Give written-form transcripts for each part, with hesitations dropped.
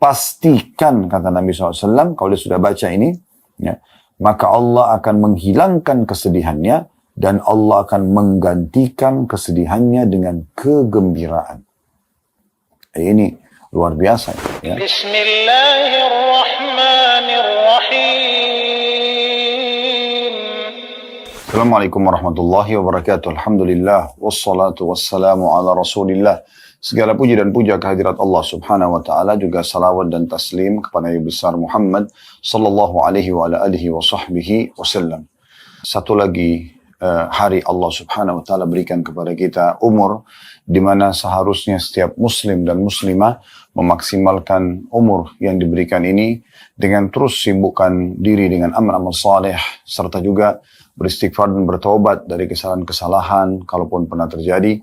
pastikan, kata Nabi SAW, kalau dia sudah baca ini, ya, maka Allah akan menghilangkan kesedihannya dan Allah akan menggantikan kesedihannya dengan kegembiraan. Ini luar biasa. Ya. Bismillahirrahmanirrahim. Assalamualaikum warahmatullahi wabarakatuh. Alhamdulillah wassalatu wassalamu ala Rasulillah. Segala puji dan puja kehadirat Allah Subhanahu wa taala, juga salawat dan taslim kepada Nabi besar Muhammad sallallahu alaihi wa alihi wa sahbihi wasallam. Satu lagi hari Allah Subhanahu wa taala berikan kepada kita umur di mana seharusnya setiap muslim dan muslimah memaksimalkan umur yang diberikan ini dengan terus sibukkan diri dengan amal-amal saleh serta juga beristighfar dan bertaubat dari kesalahan-kesalahan kalaupun pernah terjadi,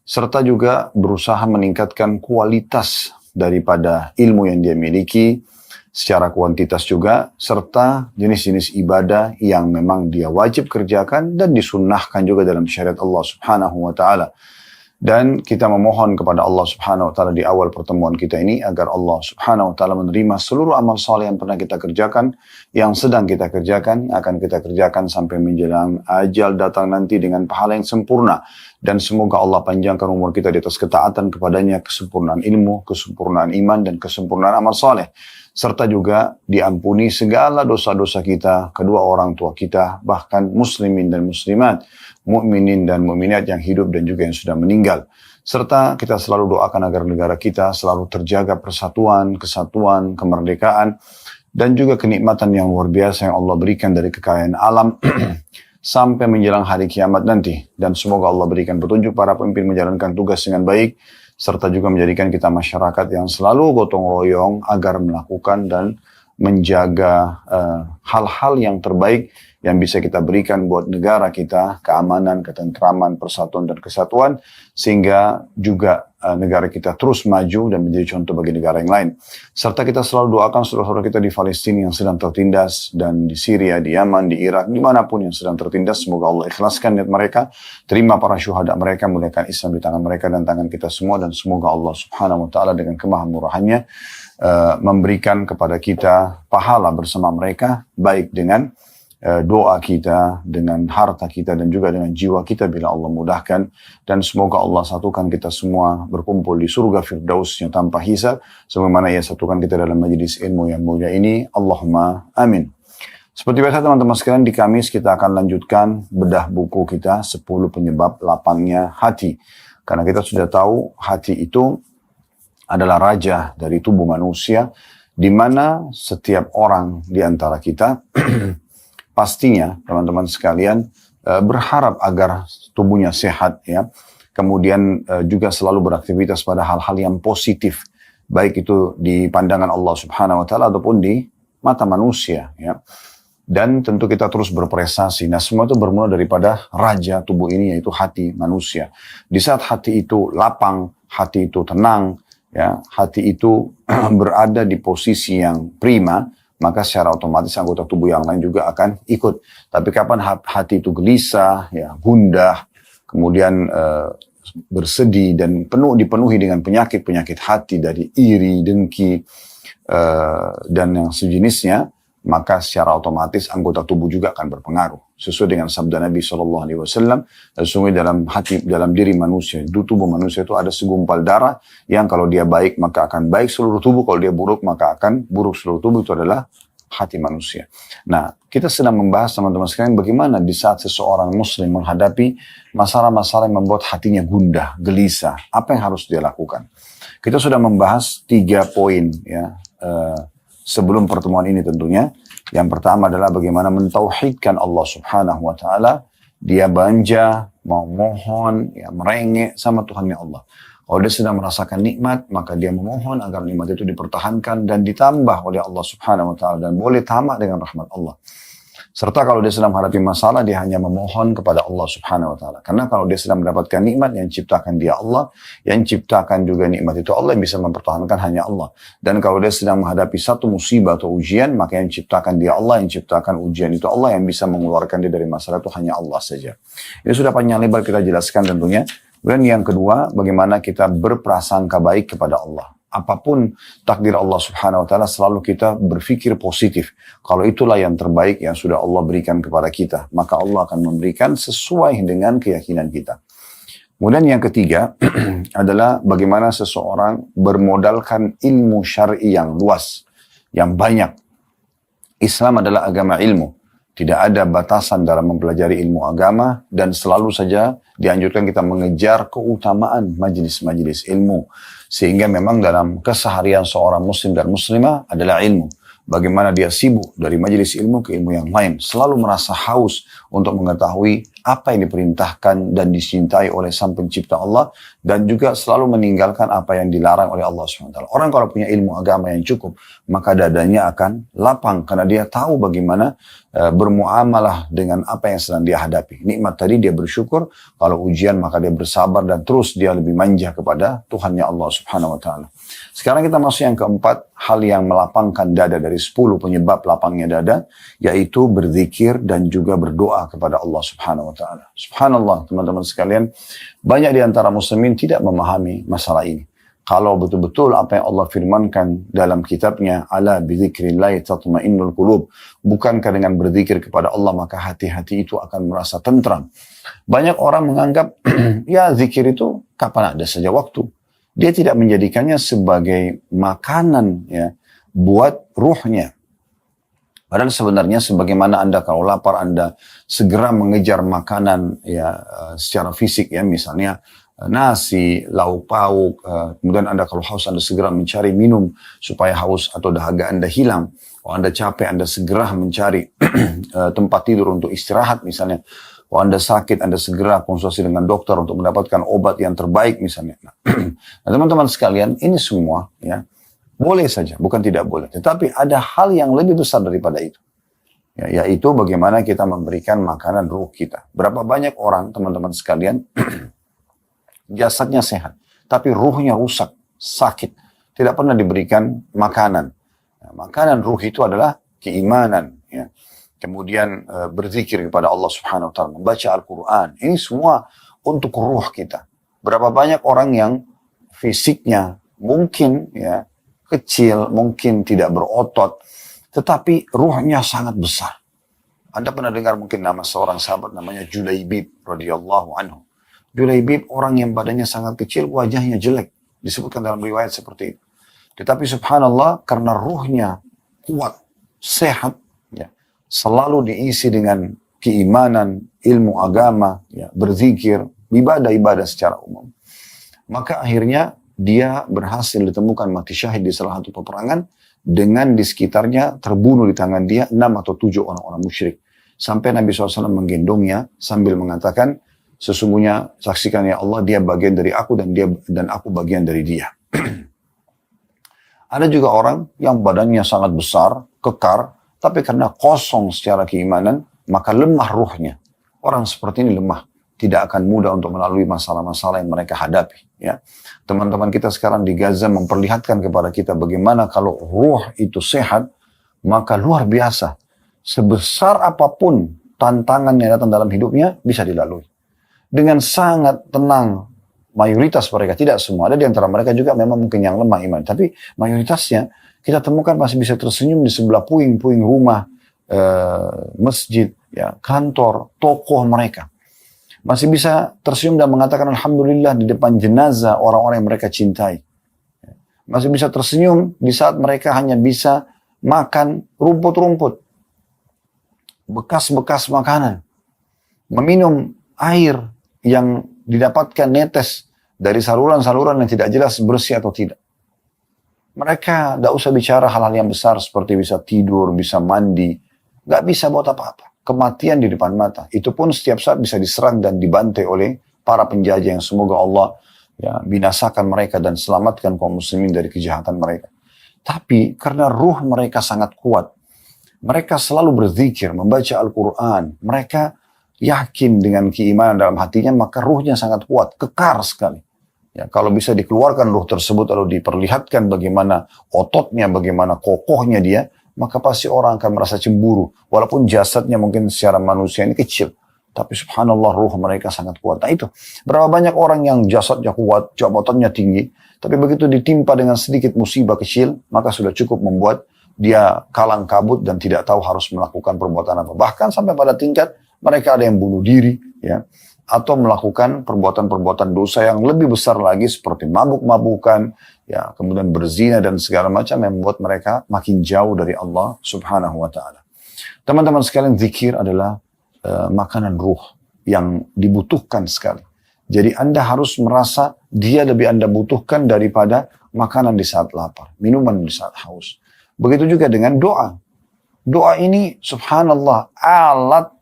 serta juga berusaha meningkatkan kualitas daripada ilmu yang dia miliki secara kuantitas juga, serta jenis-jenis ibadah yang memang dia wajib kerjakan dan disunnahkan juga dalam syariat Allah Subhanahu wa taala. Dan kita memohon kepada Allah Subhanahu wa taala di awal pertemuan kita ini agar Allah Subhanahu wa taala menerima seluruh amal saleh yang pernah kita kerjakan, yang sedang kita kerjakan, yang akan kita kerjakan sampai menjelang ajal datang nanti dengan pahala yang sempurna. Dan semoga Allah panjangkan umur kita di atas ketaatan kepadanya, kesempurnaan ilmu, kesempurnaan iman, dan kesempurnaan amal saleh. Serta juga diampuni segala dosa-dosa kita, kedua orang tua kita, bahkan muslimin dan muslimat, mukminin dan mukminat yang hidup dan juga yang sudah meninggal. Serta kita selalu doakan agar negara kita selalu terjaga persatuan, kesatuan, kemerdekaan, dan juga kenikmatan yang luar biasa yang Allah berikan dari kekayaan alam sampai menjelang hari kiamat nanti. Dan semoga Allah berikan petunjuk para pemimpin menjalankan tugas dengan baik, serta juga menjadikan kita masyarakat yang selalu gotong royong agar melakukan dan menjaga hal-hal yang terbaik yang bisa kita berikan buat negara kita, keamanan, ketentraman, persatuan, dan kesatuan, sehingga juga negara kita terus maju dan menjadi contoh bagi negara yang lain. Serta kita selalu doakan saudara-saudara kita di Palestina yang sedang tertindas, dan di Syria, di Yaman, di Irak, dimanapun yang sedang tertindas, semoga Allah ikhlaskan niat mereka, terima para syuhada mereka, muliakan Islam di tangan mereka dan tangan kita semua, dan semoga Allah Subhanahu wa taala dengan kemahamurahannya memberikan kepada kita pahala bersama mereka, baik dengan doa kita, dengan harta kita, dan juga dengan jiwa kita bila Allah mudahkan. Dan semoga Allah satukan kita semua berkumpul di surga Firdausnya tanpa hisab, sebagaimana Ia satukan kita dalam majlis ilmu yang mulia ini. Allahumma amin. Seperti biasa teman-teman sekalian, di Kamis kita akan lanjutkan bedah buku kita 10 penyebab lapangnya hati. Karena kita sudah tahu hati itu adalah raja dari tubuh manusia, di mana setiap orang di antara kita pastinya teman-teman sekalian berharap agar tubuhnya sehat, ya. Kemudian juga selalu beraktivitas pada hal-hal yang positif, baik itu di pandangan Allah Subhanahu wa taala ataupun di mata manusia, ya. Dan tentu kita terus berprestasi. Nah, semua itu bermula daripada raja tubuh ini, yaitu hati manusia. Di saat hati itu lapang, hati itu tenang, ya, hati itu berada di posisi yang prima, maka secara otomatis anggota tubuh yang lain juga akan ikut. Tapi kapan hati itu gelisah, ya, gundah, kemudian bersedih dan dipenuhi dengan penyakit-penyakit hati dari iri, dengki, dan yang sejenisnya, maka secara otomatis anggota tubuh juga akan berpengaruh. Sesuai dengan sabda Nabi SAW, sesungguhnya dalam diri manusia, di tubuh manusia itu ada segumpal darah yang kalau dia baik maka akan baik seluruh tubuh, kalau dia buruk maka akan buruk seluruh tubuh. Itu adalah hati manusia. Nah, kita sedang membahas teman-teman sekalian bagaimana di saat seseorang muslim menghadapi masalah-masalah yang membuat hatinya gundah, gelisah, apa yang harus dia lakukan. Kita sudah membahas 3 poin, ya, sebelum pertemuan ini tentunya. Yang pertama adalah bagaimana mentauhidkan Allah Subhanahu wa taala. Dia banja, mau mohon, ya, merengek sama Tuhannya Allah. Kalau dia sedang merasakan nikmat, maka dia memohon agar nikmat itu dipertahankan dan ditambah oleh Allah Subhanahu wa taala, dan boleh tamak dengan rahmat Allah. Serta kalau dia sedang menghadapi masalah, dia hanya memohon kepada Allah Subhanahu wa taala. Karena kalau dia sedang mendapatkan nikmat, yang ciptakan dia Allah, yang ciptakan juga nikmat itu Allah, yang bisa mempertahankan hanya Allah. Dan kalau dia sedang menghadapi satu musibah atau ujian, maka yang ciptakan dia Allah, yang ciptakan ujian itu Allah, yang bisa mengeluarkan dia dari masalah itu hanya Allah saja. Ini sudah panjang lebar kita jelaskan tentunya. Dan yang kedua, bagaimana kita berprasangka baik kepada Allah. Apapun takdir Allah subhanahu wa ta'ala, selalu kita berpikir positif. Kalau itulah yang terbaik yang sudah Allah berikan kepada kita, maka Allah akan memberikan sesuai dengan keyakinan kita. Kemudian yang ketiga adalah bagaimana seseorang bermodalkan ilmu syar'i yang luas, yang banyak. Islam adalah agama ilmu. Tidak ada batasan dalam mempelajari ilmu agama, dan selalu saja dianjurkan kita mengejar keutamaan majelis-majelis ilmu. Sehingga memang dalam keseharian seorang muslim dan muslimah adalah ilmu. Bagaimana dia sibuk dari majelis ilmu ke ilmu yang lain. Selalu merasa haus untuk mengetahui apa yang diperintahkan dan dicintai oleh Sang Pencipta Allah. Dan juga selalu meninggalkan apa yang dilarang oleh Allah SWT. Orang kalau punya ilmu agama yang cukup, maka dadanya akan lapang. Karena dia tahu bagaimana bermuamalah dengan apa yang sedang dia hadapi. Nikmat tadi dia bersyukur, kalau ujian maka dia bersabar dan terus dia lebih manja kepada Tuhannya Allah Subhanahu wa taala. Sekarang kita masuk yang keempat, hal yang melapangkan dada dari 10 penyebab lapangnya dada, yaitu berzikir dan juga berdoa kepada Allah Subhanahu wa taala. Subhanallah, teman-teman sekalian, banyak di antara muslimin tidak memahami masalah ini. Kalau betul-betul apa yang Allah firmankan dalam kitabnya, ala bizikrillahi tatma'innul qulub, bukankah dengan berzikir kepada Allah maka hati-hati itu akan merasa tentram. Banyak orang menganggap ya zikir itu kapan ada saja waktu. Dia tidak menjadikannya sebagai makanan ya buat ruhnya. Padahal sebenarnya sebagaimana Anda kalau lapar Anda segera mengejar makanan ya secara fisik ya, misalnya nasi, lauk pauk, kemudian Anda kalau haus Anda segera mencari minum supaya haus atau dahaga Anda hilang. Kalau Anda capek Anda segera mencari tempat tidur untuk istirahat misalnya. Kalau Anda sakit Anda segera konsultasi dengan dokter untuk mendapatkan obat yang terbaik misalnya. Nah teman-teman sekalian, ini semua ya boleh saja, bukan tidak boleh. Tetapi ada hal yang lebih besar daripada itu. Ya, yaitu bagaimana kita memberikan makanan ruh kita. Berapa banyak orang teman-teman sekalian jasadnya sehat, tapi ruhnya rusak, sakit. Tidak pernah diberikan makanan. Nah, makanan ruh itu adalah keimanan. Ya. Kemudian berzikir kepada Allah Subhanahu Wa Taala, membaca Al-Quran. Ini semua untuk ruh kita. Berapa banyak orang yang fisiknya mungkin ya kecil, mungkin tidak berotot, tetapi ruhnya sangat besar. Anda pernah dengar mungkin nama seorang sahabat namanya Julaibib radhiyallahu anhu. Julaibib orang yang badannya sangat kecil, wajahnya jelek. Disebutkan dalam riwayat seperti itu. Tetapi subhanallah, karena ruhnya kuat, sehat, ya, selalu diisi dengan keimanan, ilmu agama, ya, berzikir, ibadah-ibadah secara umum. Maka akhirnya dia berhasil ditemukan mati syahid di salah satu peperangan, dengan di sekitarnya terbunuh di tangan dia 6 atau 7 orang-orang musyrik. Sampai Nabi SAW menggendongnya sambil mengatakan, sesungguhnya saksikan ya Allah, dia bagian dari aku dan aku bagian dari dia. Ada juga orang yang badannya sangat besar, kekar, tapi karena kosong secara keimanan, maka lemah ruhnya. Orang seperti ini lemah, tidak akan mudah untuk melalui masalah-masalah yang mereka hadapi. Ya, teman-teman kita sekarang di Gaza memperlihatkan kepada kita bagaimana kalau ruh itu sehat, maka luar biasa. Sebesar apapun tantangan yang datang dalam hidupnya bisa dilalui. Dengan sangat tenang, mayoritas mereka, tidak semua, ada di antara mereka juga memang mungkin yang lemah iman, tapi mayoritasnya kita temukan masih bisa tersenyum di sebelah puing-puing rumah, masjid, ya, kantor, toko mereka. Masih bisa tersenyum dan mengatakan alhamdulillah di depan jenazah orang-orang yang mereka cintai. Masih bisa tersenyum di saat mereka hanya bisa makan rumput-rumput, bekas-bekas makanan, meminum air yang didapatkan netes dari saluran-saluran yang tidak jelas bersih atau tidak. Mereka tidak usah bicara hal-hal yang besar seperti bisa tidur, bisa mandi. Nggak bisa buat apa-apa. Kematian di depan mata. Itu pun setiap saat bisa diserang dan dibantai oleh para penjajah yang semoga Allah ya, binasakan mereka dan selamatkan kaum muslimin dari kejahatan mereka. Tapi karena ruh mereka sangat kuat, mereka selalu berzikir, membaca Al-Quran. Mereka yakin dengan keimanan dalam hatinya, maka ruhnya sangat kuat, kekar sekali. Ya, kalau bisa dikeluarkan ruh tersebut lalu diperlihatkan bagaimana ototnya, bagaimana kokohnya dia, maka pasti orang akan merasa cemburu. Walaupun jasadnya mungkin secara manusia ini kecil, tapi subhanallah ruh mereka sangat kuat. Nah itu, berapa banyak orang yang jasadnya kuat, ototnya tinggi, Tapi begitu ditimpa dengan sedikit musibah kecil, maka sudah cukup membuat dia kalang kabut dan tidak tahu harus melakukan perbuatan apa. Bahkan sampai pada tingkat mereka ada yang bunuh diri, ya, atau melakukan perbuatan-perbuatan dosa yang lebih besar lagi seperti mabuk-mabukan, ya, kemudian berzina dan segala macam yang membuat mereka makin jauh dari Allah Subhanahu wa taala. Teman-teman sekalian, zikir adalah makanan ruh yang dibutuhkan sekali. Jadi Anda harus merasa dia lebih Anda butuhkan daripada makanan di saat lapar, minuman di saat haus. Begitu juga dengan doa. Doa ini subhanallah alat,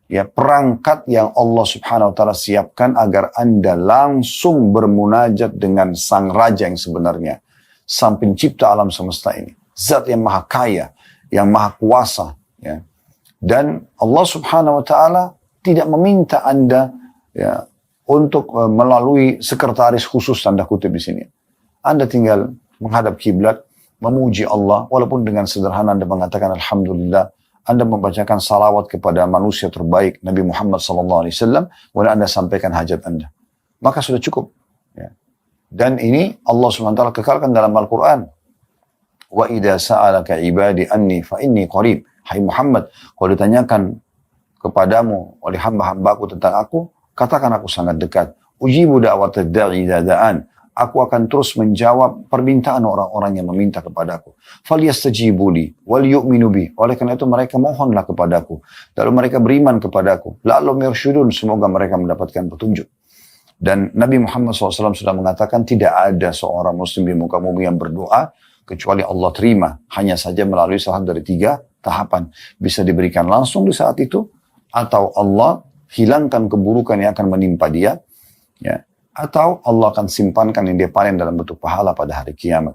ya, perangkat yang Allah Subhanahu wa taala siapkan agar Anda langsung bermunajat dengan sang raja yang sebenarnya, sang pencipta alam semesta ini, zat yang maha kaya, yang maha kuasa, ya. Dan Allah Subhanahu wa taala tidak meminta Anda, ya, untuk melalui sekretaris khusus tanda kutip di sini. Anda tinggal menghadap kiblat, memuji Allah, walaupun dengan sederhana Anda mengatakan Alhamdulillah, Anda membacakan salawat kepada manusia terbaik Nabi Muhammad SAW, kemudian Anda sampaikan hajat Anda, maka sudah cukup, ya. Dan ini Allah SWT kekalkan dalam Al-Quran. Wa idza sa'alaka ibadi anni fa inni qarib. Hai Muhammad, kalau ditanyakan kepadamu oleh hamba-hambaku tentang aku, katakan aku sangat dekat. Ujibu da'watad da'i idza da'an. Aku akan terus menjawab permintaan orang-orang yang meminta kepadaku. Falyastajibu li wal yu'minu bi. Oleh karena itu mereka mohonlah kepadaku, lalu mereka beriman kepadaku. La'allahum yarshudun, semoga mereka mendapatkan petunjuk. Dan Nabi Muhammad SAW sudah mengatakan tidak ada seorang muslim di muka bumi yang berdoa kecuali Allah terima, hanya saja melalui salah dari 3 tahapan. Bisa diberikan langsung di saat itu, atau Allah hilangkan keburukan yang akan menimpa dia, ya, atau Allah akan simpankan yang dia panen dalam bentuk pahala pada hari kiamat.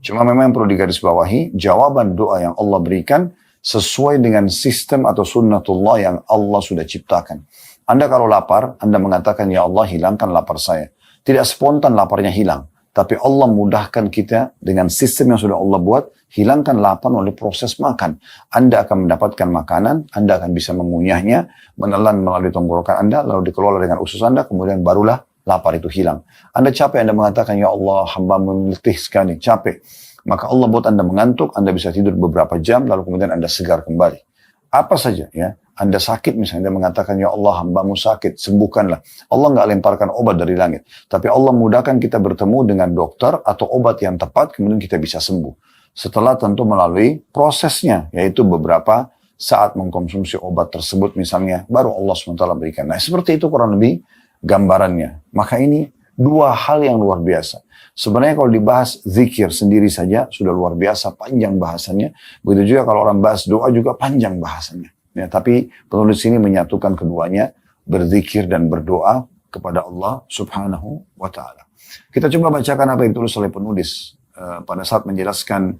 Cuma memang yang perlu digarisbawahi, jawaban doa yang Allah berikan sesuai dengan sistem atau sunnatullah yang Allah sudah ciptakan. Anda kalau lapar, Anda mengatakan, ya Allah hilangkan lapar saya. Tidak spontan laparnya hilang, tapi Allah mudahkan kita dengan sistem yang sudah Allah buat, hilangkan lapar oleh proses makan. Anda akan mendapatkan makanan, Anda akan bisa mengunyahnya, menelan melalui tenggorokan Anda, lalu dikelola dengan usus Anda, kemudian barulah lapar itu hilang. Anda capek, Anda mengatakan, ya Allah, hamba meletih sekali, capek. Maka Allah buat Anda mengantuk, Anda bisa tidur beberapa jam, lalu kemudian Anda segar kembali. Apa saja, ya. Anda sakit misalnya, Anda mengatakan, ya Allah, hambamu sakit, sembuhkanlah. Allah nggak lemparkan obat dari langit. Tapi Allah mudahkan kita bertemu dengan dokter atau obat yang tepat, kemudian kita bisa sembuh. Setelah tentu melalui prosesnya, yaitu beberapa saat mengkonsumsi obat tersebut misalnya, baru Allah SWT berikan. Nah, seperti itu kurang lebih gambarannya. Maka ini 2 hal yang luar biasa. Sebenarnya kalau dibahas zikir sendiri saja sudah luar biasa panjang bahasannya. Begitu juga kalau orang bahas doa juga panjang bahasannya. Ya, tapi penulis ini menyatukan keduanya, berzikir dan berdoa kepada Allah Subhanahu wa taala. Kita coba bacakan apa yang ditulis oleh penulis pada saat menjelaskan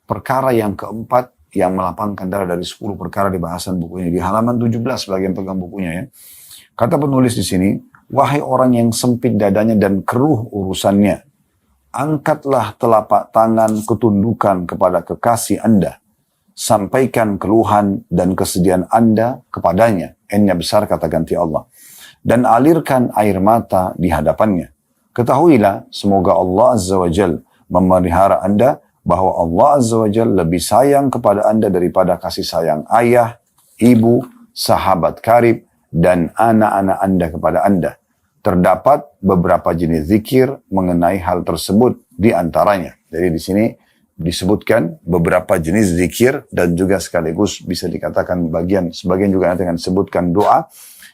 perkara yang keempat yang melapangkan darah dari 10 perkara di bahasan bukunya di halaman 17 bagian pegang bukunya, ya. Kata penulis di sini, wahai orang yang sempit dadanya dan keruh urusannya, angkatlah telapak tangan ketundukan kepada kekasih Anda. Sampaikan keluhan dan kesedihan Anda kepadanya. N-nya besar kata ganti Allah. Dan alirkan air mata di hadapannya. Ketahuilah, semoga Allah Azza wa Jal memelihara Anda, bahwa Allah Azza wa Jal lebih sayang kepada Anda daripada kasih sayang ayah, ibu, sahabat karib, dan anak-anak Anda kepada Anda. Terdapat beberapa jenis zikir mengenai hal tersebut di antaranya. Jadi di sini disebutkan beberapa jenis zikir dan juga sekaligus bisa dikatakan sebagian juga nanti akan disebutkan doa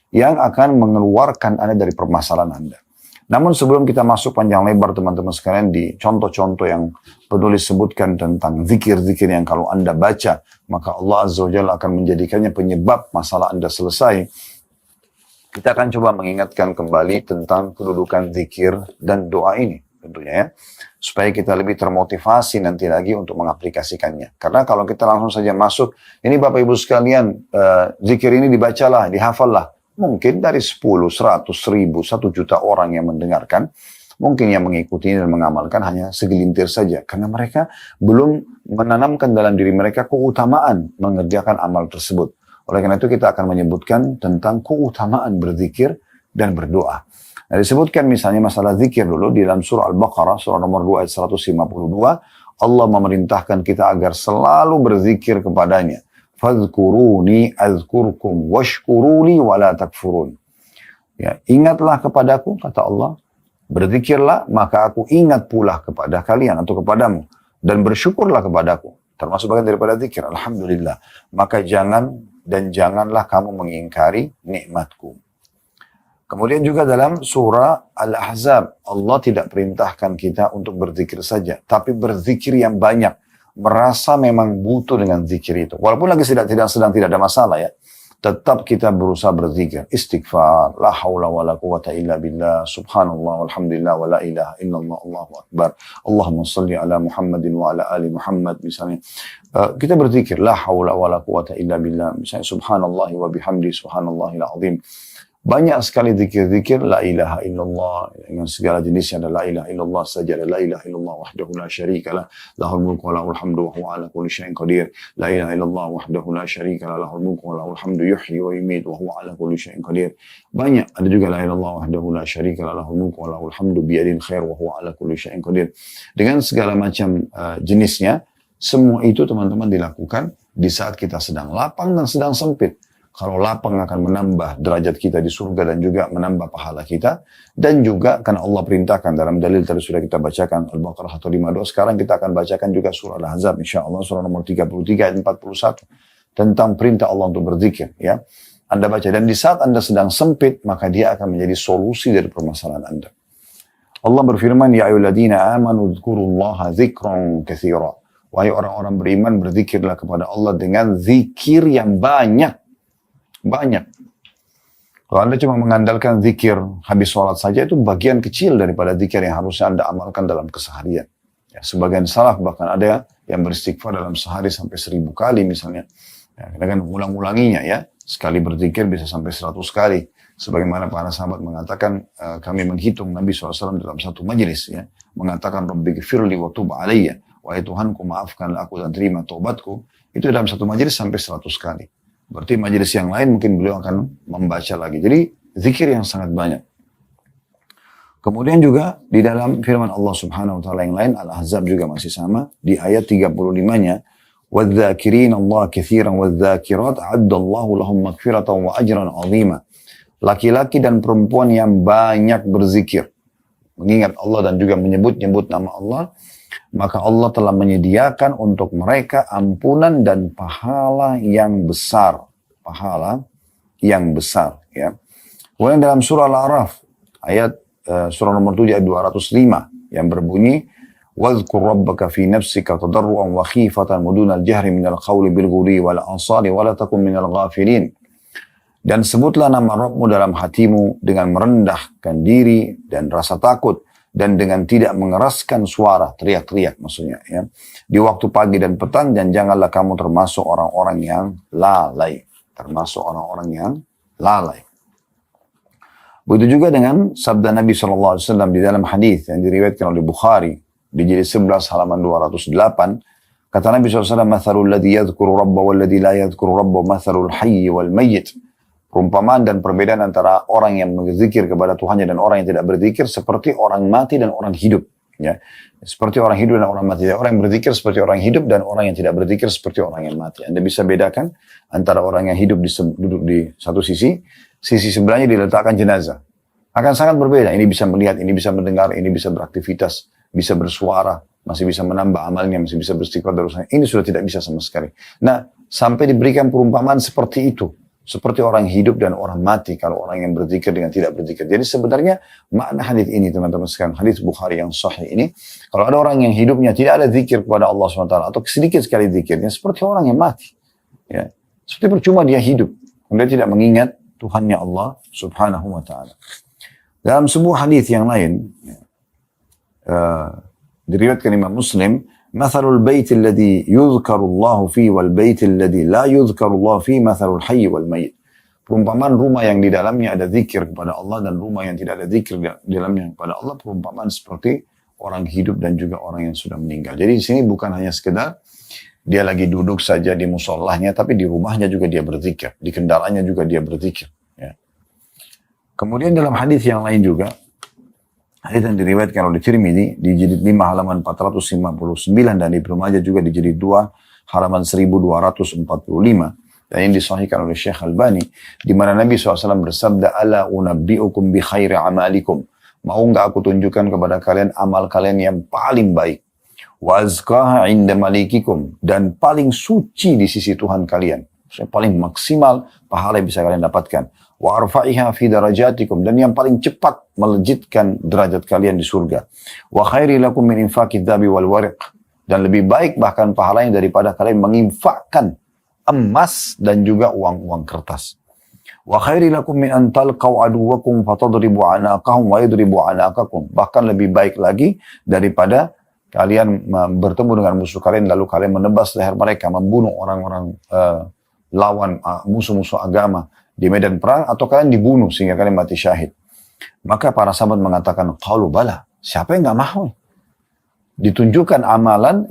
yang akan mengeluarkan Anda dari permasalahan Anda. Namun sebelum kita masuk panjang lebar teman-teman sekalian di contoh-contoh yang penulis sebutkan tentang zikir-zikir yang kalau Anda baca, maka Allah Azza wa Jalla akan menjadikannya penyebab masalah Anda selesai. Kita akan coba mengingatkan kembali tentang kedudukan zikir dan doa ini tentunya, ya. Supaya kita lebih termotivasi nanti lagi untuk mengaplikasikannya. Karena kalau kita langsung saja masuk, ini Bapak Ibu sekalian, zikir ini dibacalah, dihafallah. Mungkin dari 10, 100, 1000, 1 juta orang yang mendengarkan, mungkin yang mengikuti dan mengamalkan hanya segelintir saja. Karena mereka belum menanamkan dalam diri mereka keutamaan mengerjakan amal tersebut. Oleh karena itu kita akan menyebutkan tentang keutamaan berzikir dan berdoa. Nah, Nah, disebutkan misalnya masalah zikir dulu di dalam surah Al-Baqarah, surah nomor 2 ayat 152, Allah memerintahkan kita agar selalu berzikir kepadanya. Fadhkuruni azkurkum washkuruni wala takfurun. Ya, ingatlah kepadaku, kata Allah. Berzikirlah, maka aku ingat pula kepada kalian atau kepadamu. Dan bersyukurlah kepadaku. Termasuk bagian daripada zikir. Alhamdulillah. Maka janganlah kamu mengingkari nikmatku. Kemudian juga dalam surah Al-Ahzab, Allah tidak perintahkan kita untuk berzikir saja, tapi berzikir yang banyak. Merasa memang butuh dengan zikir itu. Walaupun lagi sedang tidak ada masalah ya. Tetap kita berusaha berzikir. Istighfar. La hawla wa la quwata illa billah. Subhanallah walhamdulillah wa la ilaha illallah. Allahu akbar. Allahumma salli ala Muhammadin wa ala ali Muhammad. Misalnya. Kita berzikir. La hawla wa la quwata illa billah. Misalnya subhanallah wa bihamdi subhanallahil azim. Banyak sekali zikir-zikir la ilaha illallah dengan segala jenisnya, ada la ilaha illallah saja, ada la ilaha illallah wahdahu la syarikalah lahul mulku wa lahul hamdu wa huwa ala kulli syai'in qadir. La ilaha illallah wahdahu la syarikalah lahul mulku wa lahul hamdu yuhyi wa yumiit wa huwa ala kulli syai'in qadir. Banyak, ada juga la ilaha illallah wahdahu la syarikalah lahul mulku wa lahul hamdu biyadil khair wa huwa ala kulli syai'in qadir. Dengan segala macam jenisnya, semua itu teman-teman dilakukan di saat kita sedang lapang dan sedang sempit. Kalau lapang akan menambah derajat kita di surga dan juga menambah pahala kita. Dan juga karena Allah perintahkan dalam dalil tadi sudah kita bacakan Al-Baqarah 152. Sekarang kita akan bacakan juga surah Al-Ahzab insyaAllah surah nomor 33 ayat 41. Tentang perintah Allah untuk berzikir. Ya. Anda baca dan di saat Anda sedang sempit maka dia akan menjadi solusi dari permasalahan Anda. Allah berfirman, Ya ayyuhalladzina amanu dzkurullaha dzikran katsira. Wahai orang-orang beriman berzikirlah kepada Allah dengan zikir yang banyak. Banyak. Kalau Anda cuma mengandalkan zikir habis sholat saja, itu bagian kecil daripada zikir yang harusnya Anda amalkan dalam keseharian. Ya, sebagian salaf bahkan ada yang beristighfar dalam sehari sampai 1000 kali misalnya. Ya, kita kan ulang-ulanginya ya. Sekali berzikir bisa sampai 100 kali. Sebagaimana para sahabat mengatakan, kami menghitung Nabi SAW dalam satu majlis ya. Mengatakan, Rabbi gfirli wa tub alayya. Wahai Tuhanku maafkanlah aku dan terima taubatku. Itu dalam satu majlis sampai 100 kali. Berarti majelis yang lain mungkin beliau akan membaca lagi. Jadi zikir yang sangat banyak. Kemudian juga di dalam firman Allah Subhanahu wa taala yang lain Al-Ahzab juga masih sama di ayat 35-nya وَالذَّاكِرِينَ اللَّهَ كَثِيرًا وَالذَّاكِرَاتِ أَعَدَّ اللَّهُ لَهُمْ مَغْفِرَةً وَأَجْرًا عَظِيمًا. Laki-laki dan perempuan yang banyak berzikir, mengingat Allah dan juga menyebut-nyebut nama Allah, maka Allah telah menyediakan untuk mereka ampunan dan pahala yang besar. Pahala yang besar. Ya. Kemudian dalam surah Al-A'raf, ayat surah nomor 7 ayat 205, yang berbunyi, وَاذْكُرْ رَبَّكَ فِي نَفْسِكَ تَضَرُّعًا وَخِيفَةً وَدُونَ الْجَهْرِ مِنَ الْقَوْلِ بِالْغُدُوِّ وَالْآصَالِ وَلَا تَكُنْ مِنَ الْغَافِلِينَ. Dan sebutlah nama Rabbmu dalam hatimu dengan merendahkan diri dan rasa takut, dan dengan tidak mengeraskan suara, teriak-teriak maksudnya ya. Di waktu pagi dan petang, dan janganlah kamu termasuk orang-orang yang lalai. Termasuk orang-orang yang lalai. Begitu juga dengan sabda Nabi SAW di dalam hadis yang diriwayatkan oleh Bukhari, di jilid 11 halaman 208, kata Nabi SAW, Mathalul ladhi yadhkuru rabba wal ladhi la yadhkuru rabba mathalul hayyi wal mayyit. Perumpamaan dan perbedaan antara orang yang berzikir kepada Tuhannya dan orang yang tidak berzikir seperti orang mati dan orang hidup. Ya. Seperti orang hidup dan orang mati. Orang yang berzikir seperti orang hidup dan orang yang tidak berzikir seperti orang yang mati. Anda bisa bedakan antara orang yang hidup duduk di satu sisi sebelahnya diletakkan jenazah. Akan sangat berbeda. Ini bisa melihat, ini bisa mendengar, ini bisa beraktivitas, bisa bersuara, masih bisa menambah amalnya, masih bisa beristighfar terusnya. Ini sudah tidak bisa sama sekali. Nah, sampai diberikan perumpamaan seperti itu. Seperti orang hidup dan orang mati kalau orang yang berzikir dengan tidak berzikir. Jadi sebenarnya makna hadis ini teman-teman sekalian, hadis Bukhari yang sahih ini, kalau ada orang yang hidupnya tidak ada zikir kepada Allah SWT atau sedikit sekali zikirnya, seperti orang yang mati. Ya. Seperti percuma dia hidup. Dia tidak mengingat Tuhannya Allah Subhanahu wa ta'ala. Dalam sebuah hadis yang lain, diriwayatkan Imam Muslim, مثل البيت الذي يذكر الله فيه والبيت الذي لا يذكر الله فيه مثل الحي والميت. Perumpamaan rumah yang di dalamnya ada zikir kepada Allah dan rumah yang tidak ada zikir di dalamnya kepada Allah, perumpamaan seperti orang hidup dan juga orang yang sudah meninggal. Jadi di sini bukan hanya sekedar dia lagi duduk saja di musallahnya, tapi di rumahnya juga dia berzikir, di kendaraannya juga dia berzikir. Ya. Kemudian dalam hadis yang lain juga Hadis yang diriwayatkan oleh Tirmidzi di jilid 5 halaman 459 dan Ibnu Majah juga di jilid 2 halaman 1245. Dan ini disahihkan oleh Syekh Albani, di mana Nabi SAW bersabda, "Ala unabbi'ukum bi khairi amalikum." Mau enggak aku tunjukkan kepada kalian amal kalian yang paling baik. Wa azkaha 'inda malikikum, dan paling suci di sisi Tuhan kalian. Maksudnya paling maksimal pahala yang bisa kalian dapatkan. Wa arfa'iha fi darajatikum, dan yang paling cepat melejitkan derajat kalian di surga. Wa khairi lakum min infaqid dhabi wal wariq, dan lebih baik bahkan pahalanya daripada kalian menginfakkan emas dan juga uang-uang kertas. Wa khairi lakum min an talqaw aduwakum fatadribu anaqahum wa yadribu anaqakum, bahkan lebih baik lagi daripada kalian bertemu dengan musuh kalian lalu kalian menebas leher mereka, membunuh orang-orang lawan musuh-musuh agama di medan perang, atau kalian dibunuh sehingga kalian mati syahid. Maka para sahabat mengatakan, qalu bala, siapa yang nggak mau? Ditunjukkan amalan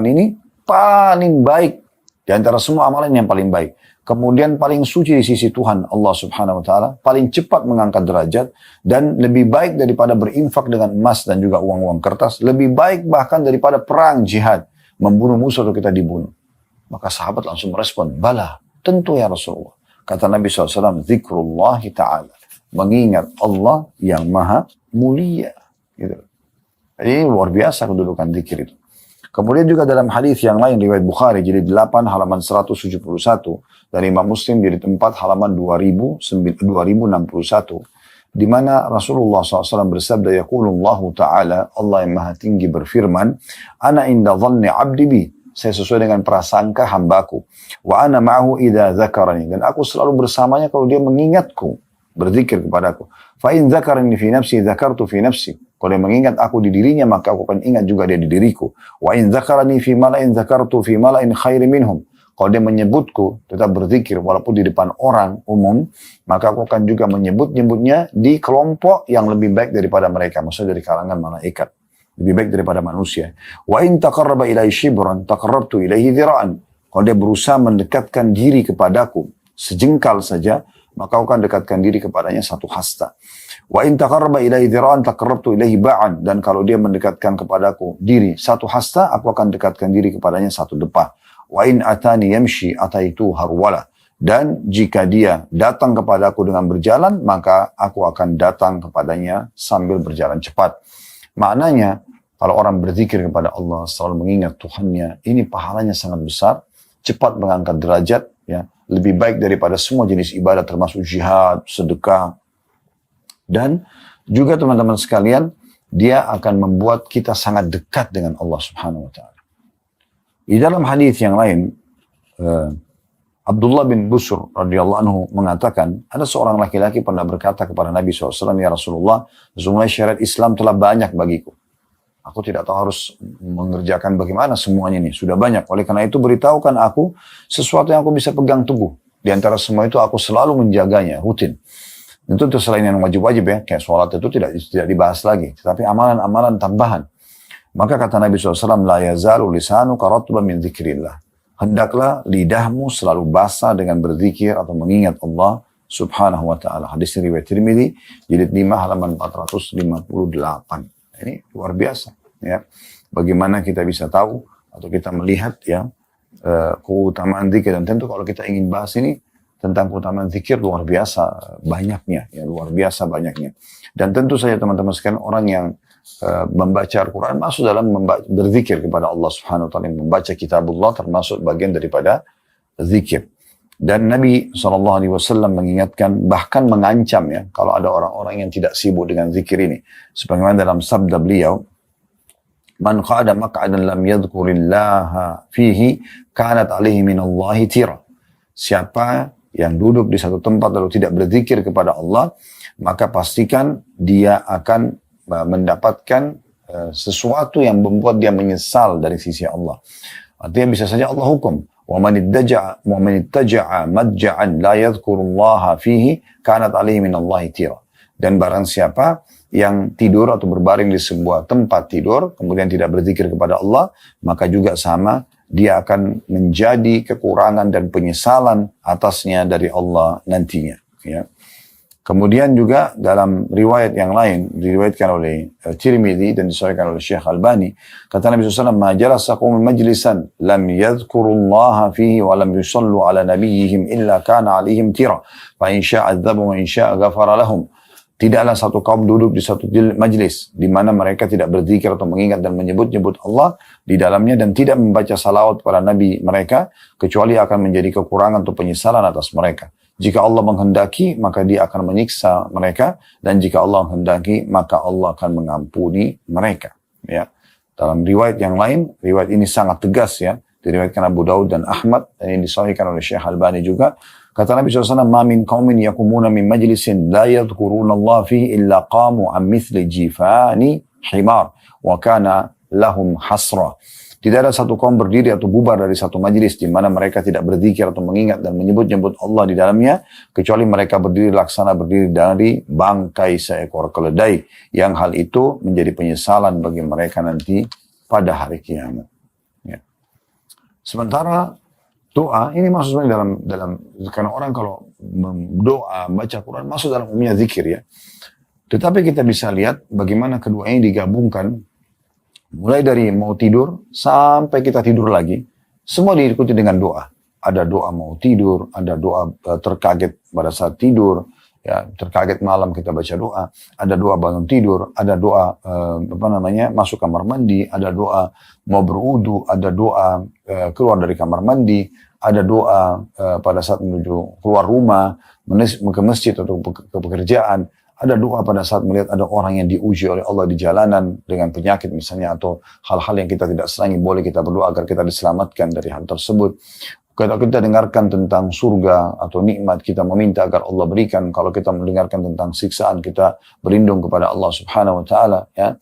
ini paling baik di antara semua amalan yang paling baik. Kemudian paling suci di sisi Tuhan Allah Subhanahu wa taala, paling cepat mengangkat derajat, dan lebih baik daripada berinfak dengan emas dan juga uang-uang kertas, lebih baik bahkan daripada perang jihad, membunuh musuh atau kita dibunuh. Maka sahabat langsung merespon, bala, tentu ya Rasulullah. Kata Nabi SAW, zikrullahi ta'ala, mengingat Allah yang maha mulia. Gitu. Jadi luar biasa kedudukan zikir itu. Kemudian juga dalam hadis yang lain, riwayat Bukhari, jilid 8 halaman 171, dan Imam Muslim jilid 4 halaman 2061, di mana Rasulullah SAW bersabda, yaqulullahu ta'ala, Allah yang maha tinggi berfirman, ana inda dhanni abdi bi, saya sesuai dengan prasangka hambaku. Wa ana ma'ahu idza dzakarani, dan aku selalu bersamanya kalau dia mengingatku, berzikir kepadaku. Fa in dzakarani fi nafsi dzakartu fi nafsi. Kalau dia mengingat aku di dirinya, maka aku akan ingat juga dia di diriku. Wa in dzakarani fi mala'in dzakartu fi mala'in khairi minhum. Kalau dia menyebutku, tetap berzikir walaupun di depan orang umum, maka aku akan juga menyebut-nyebutnya di kelompok yang lebih baik daripada mereka, maksudnya dari kalangan malaikat. Lebih baik daripada manusia. Wa in taqarraba ilaihi shibran taqarrabtu ilaihi dhira'an. Kalau dia berusaha mendekatkan diri kepadaku sejengkal saja, maka aku akan dekatkan diri kepadanya satu hasta. Wa in taqarraba ilaihi dhira'an taqarrabtu ilaihi ba'an. Dan kalau dia mendekatkan kepadaku diri satu hasta, aku akan dekatkan diri kepadanya satu depah. Wa in atani yamshi ataitu harwala. Dan jika dia datang kepadaku dengan berjalan, maka aku akan datang kepadanya sambil berjalan cepat. Maknanya, kalau orang berzikir kepada Allah, selalu mengingat Tuhannya, ini pahalanya sangat besar, cepat mengangkat derajat, ya, lebih baik daripada semua jenis ibadah termasuk jihad, sedekah. Dan juga teman-teman sekalian, dia akan membuat kita sangat dekat dengan Allah Subhanahu wa taala. Di dalam hadis yang lain, Abdullah bin Busr radhiyallahu anhu mengatakan, ada seorang laki-laki pernah berkata kepada Nabi SAW, ya Rasulullah, sesungguhnya syariat Islam telah banyak bagiku. Aku tidak tahu harus mengerjakan bagaimana semuanya ini. Sudah banyak. Oleh karena itu beritahukan aku sesuatu yang aku bisa pegang teguh. Di antara semua itu aku selalu menjaganya, rutin. Tentu itu selain yang wajib-wajib ya, kayak sholat itu tidak dibahas lagi. Tetapi amalan-amalan tambahan. Maka kata Nabi SAW, la yazalu lisanu karatba min dzikrillah. Hendaklah lidahmu selalu basah dengan berzikir atau mengingat Allah Subhanahu wa taala. Hadis riwayat Tirmidzi jilid 5 halaman 458. Ini luar biasa ya. Bagaimana kita bisa tahu atau kita melihat ya keutamaan zikir, dan tentu kalau kita ingin bahas ini tentang keutamaan zikir luar biasa banyaknya ya, luar biasa banyaknya. Dan tentu saja teman-teman sekalian, orang yang membaca Al-Quran masuk dalam berzikir kepada Allah Subhanahu wa taala. Membaca kitabullah termasuk bagian daripada zikir. Dan Nabi SAW mengingatkan, bahkan mengancam ya, kalau ada orang-orang yang tidak sibuk dengan zikir ini. Sebagaimana dalam sabda beliau, man qa'ada maq'adan lam yadhkurillaha fihi kanat alaihi minallahi tira. Siapa yang duduk di satu tempat lalu tidak berzikir kepada Allah, maka pastikan dia akan mendapatkan sesuatu yang membuat dia menyesal dari sisi Allah. Artinya bisa saja Allah hukum, wa man ittaja'a madja'an la yadhkurullaha fihi kanat alaihi minallahi tira. Dan barang siapa yang tidur atau berbaring di sebuah tempat tidur kemudian tidak berzikir kepada Allah, maka juga sama, dia akan menjadi kekurangan dan penyesalan atasnya dari Allah nantinya ya. Kemudian juga dalam riwayat yang lain, diriwayatkan oleh Tirmidzi dan disahihkan oleh Syekh Albani, kata Nabi SAW, "Ma jalasa qaumun majlisan lam yadhkurullaha fihi wa lam yusallu ala nabiyyihim illa kana alaihim tira, fa in syaa 'adzabu wa in syaa ghafara lahum." Tidaklah satu kaum duduk di satu majlis di mana mereka tidak berzikir atau mengingat dan menyebut-nyebut Allah di dalamnya dan tidak membaca salawat pada Nabi mereka, kecuali akan menjadi kekurangan atau penyesalan atas mereka. Jika Allah menghendaki, maka dia akan menyiksa mereka. Dan jika Allah menghendaki, maka Allah akan mengampuni mereka. Ya. Dalam riwayat yang lain, riwayat ini sangat tegas ya. Diriwayatkan Abu Daud dan Ahmad. Dan ini disahihkan oleh Syekh Albani juga. Kata Nabi SAW, "Ma min qaumin yakumuna min majlisin la yadhkuruna Allah fihi illa qamu an mithli jifani himar. Wa kana lahum hasra." Tidak ada satu kaum berdiri atau bubar dari satu majlis di mana mereka tidak berzikir atau mengingat dan menyebut-nyebut Allah di dalamnya, kecuali mereka berdiri laksana berdiri dari bangkai seekor keledai, yang hal itu menjadi penyesalan bagi mereka nanti pada hari kiamat. Ya. Sementara doa ini masuk dalam karena orang kalau doa baca Quran masuk dalam umumnya zikir ya. Tetapi kita bisa lihat bagaimana kedua ini digabungkan. Mulai dari mau tidur sampai kita tidur lagi, semua diikuti dengan doa. Ada doa mau tidur, ada doa terkaget pada saat tidur, ya terkaget malam kita baca doa. Ada doa bangun tidur, ada doa masuk kamar mandi, ada doa mau berwudu, ada doa keluar dari kamar mandi, ada doa pada saat menuju keluar rumah, ke masjid atau ke pekerjaan. Ada doa pada saat melihat ada orang yang diuji oleh Allah di jalanan dengan penyakit misalnya atau hal-hal yang kita tidak senangi, boleh kita berdoa agar kita diselamatkan dari hal tersebut. Kalau kita dengarkan tentang surga atau nikmat, kita meminta agar Allah berikan. Kalau kita mendengarkan tentang siksaan, kita berlindung kepada Allah Subhanahu wa taala ya.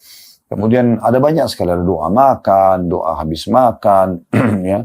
Kemudian ada banyak sekali doa makan, doa habis makan ya.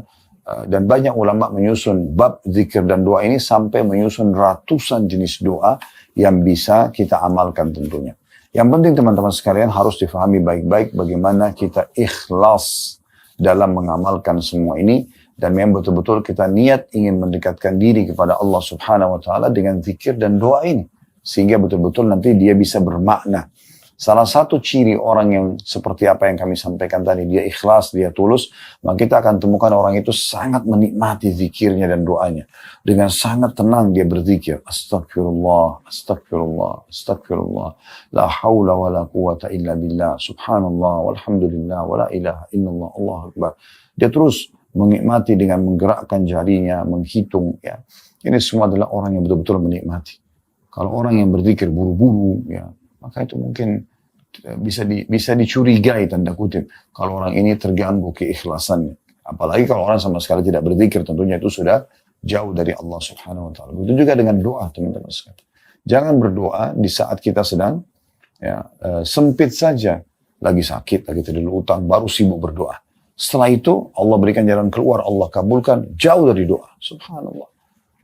Dan banyak ulama menyusun bab zikir dan doa ini sampai menyusun ratusan jenis doa yang bisa kita amalkan tentunya. Yang penting teman-teman sekalian harus difahami baik-baik bagaimana kita ikhlas dalam mengamalkan semua ini. Dan memang betul-betul kita niat ingin mendekatkan diri kepada Allah Subhanahu wa taala dengan zikir dan doa ini. Sehingga betul-betul nanti dia bisa bermakna. Salah satu ciri orang yang seperti apa yang kami sampaikan tadi, dia ikhlas, dia tulus, maka kita akan temukan orang itu sangat menikmati zikirnya dan doanya. Dengan sangat tenang dia berzikir. Astagfirullah, astagfirullah, astagfirullah. La hawla wa la quwata illa billah. Subhanallah, walhamdulillah, wa la ilaha illallah, Allahu Akbar. Dia terus menikmati dengan menggerakkan jarinya, menghitung. Ya. Ini semua adalah orang yang betul-betul menikmati. Kalau orang yang berzikir buru-buru, ya, maka itu mungkin bisa dicurigai tanda kutip kalau orang ini terganggu keikhlasannya. Apalagi kalau orang sama sekali tidak berzikir, tentunya itu sudah jauh dari Allah Subhanahu wa taala. Begitu juga dengan doa teman-teman sekalian. Jangan berdoa di saat kita sedang sempit saja, lagi sakit, lagi terlilit utang, baru sibuk berdoa. Setelah itu Allah berikan jalan keluar, Allah kabulkan, jauh dari doa. Subhanallah.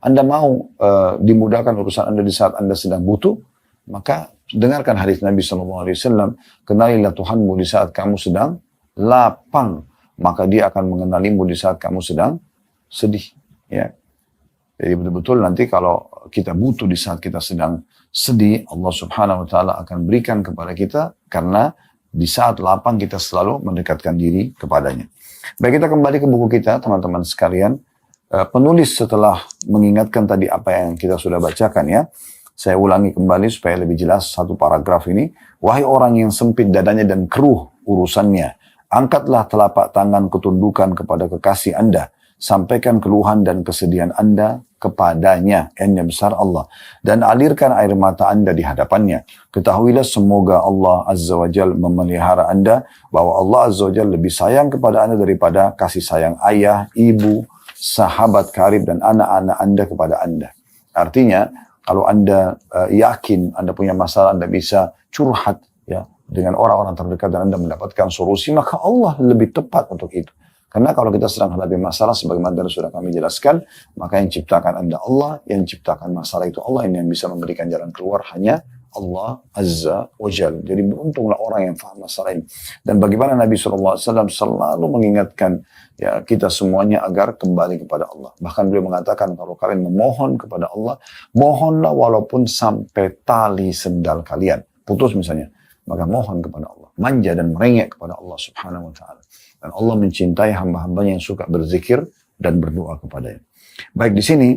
Anda mau dimudahkan urusan Anda di saat Anda sedang butuh, maka dengarkan hadis Nabi SAW, kenalilah Tuhanmu di saat kamu sedang lapang, maka dia akan mengenalimu di saat kamu sedang sedih. Ya. Jadi betul-betul nanti kalau kita butuh di saat kita sedang sedih, Allah Subhanahu wa taala akan berikan kepada kita karena di saat lapang kita selalu mendekatkan diri kepadanya. Baik, kita kembali ke buku kita teman-teman sekalian. Penulis setelah mengingatkan tadi apa yang kita sudah bacakan ya. Saya ulangi kembali supaya lebih jelas satu paragraf ini. Wahai orang yang sempit dadanya dan keruh urusannya, angkatlah telapak tangan ketundukan kepada kekasih Anda. Sampaikan keluhan dan kesedihan Anda kepadanya, yang besar Allah. Dan alirkan air mata Anda di hadapannya. Ketahuilah semoga Allah Azza wa Jal memelihara Anda, bahwa Allah Azza wa Jal lebih sayang kepada Anda daripada kasih sayang ayah, ibu, sahabat karib, dan anak-anak Anda kepada Anda. Artinya, kalau Anda yakin Anda punya masalah, Anda bisa curhat ya dengan orang-orang terdekat dan Anda mendapatkan solusi, maka Allah lebih tepat untuk itu. Karena kalau kita sedang hadapi masalah, sebagaimana sudah kami jelaskan, maka yang ciptakan Anda Allah, yang ciptakan masalah itu Allah, yang bisa memberikan jalan keluar hanya Allah Azza wa Jal. Jadi beruntunglah orang yang faham masalah ini. Dan bagaimana Nabi SAW selalu mengingatkan ya kita semuanya agar kembali kepada Allah. Bahkan beliau mengatakan kalau kalian memohon kepada Allah, mohonlah walaupun sampai tali sendal kalian putus misalnya, maka mohon kepada Allah. Manja dan merengek kepada Allah Subhanahu wa Ta'ala. Dan Allah mencintai hamba-hambanya yang suka berzikir dan berdoa kepadanya. Baik, di sini